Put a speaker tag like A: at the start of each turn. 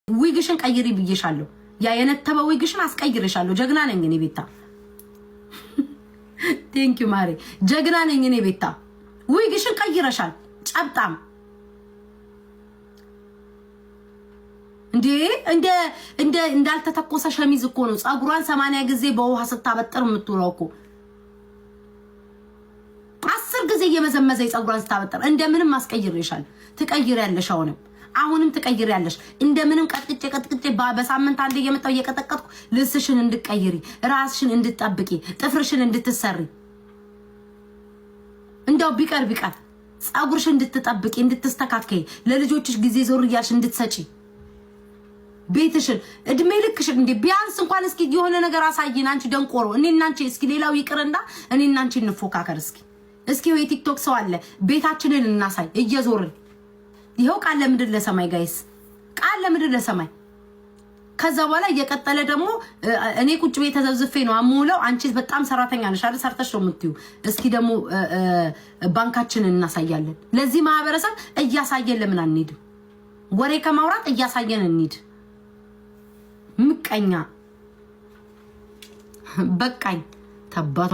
A: ዊግሽን ቀይሪ ብዬሻለሁ። ያ የነተበ ዊግሽን አስቀይርሻለሁ። ጀግና ነኝ እኔ ቤታ። ቴንክ ዩ ማሪ። ጀግና ነኝ እኔ ቤታ። ዊግሽን ቀይረሻል። ጨብጣም እንደ እንዳልተተኮሰ ሸሚዝ እኮ ነው። ጸጉሯን 80 ጊዜ በውሃ ስታበጥር የምትውለው እኮ 10 ጊዜ እየመዘመዘ ጸጉሯን ስታበጥር እንደምንም ማስቀይርሻል። ትቀይሪያለሽ። አሁንም ትቀይሪያለሽ። እንደምንም ቀጥቅጬ በሳምንት አንዴ እየመጣው እየቀጠቀጥኩ ልብስሽን እንድትቀይሪ፣ ራስሽን እንድትጠብቂ፣ ጥፍርሽን እንድትሰሪ እንደው ቢቀር ጸጉርሽን እንድትጠብቂ፣ እንድትስተካከይ፣ ለልጆችሽ ጊዜ ዞር እያልሽ እንድትሰጪ፣ ቤትሽን እድሜ ልክሽን እንደ ቢያንስ እንኳን እስኪ የሆነ ነገር አሳይን። አንቺ ደንቆሮ እኔና አንቺ እስኪ ሌላው ይቅርና እኔና አንቺ እንፎካከር እስኪ ወይ ቲክቶክ ሰው አለ ቤታችንን እናሳይ እየዞርን ይሄው ቃል ለምድር ለሰማይ ጋይስ ቃል ለምድር ለሰማይ። ከዛ በኋላ እየቀጠለ ደግሞ እኔ ቁጭ ቤት ተዘዝፌ ነው አሙለው። አንቺ በጣም ሰራተኛ ነሽ አይደል? ሰርተሽ ነው የምትዩ። እስኪ ደግሞ ባንካችንን እናሳያለን። ለዚህ ማህበረሰብ እያሳየን ለምን አንሄድም? ወሬ ከማውራት እያሳየን እንሂድ። ምቀኛ በቃኝ ተባቱ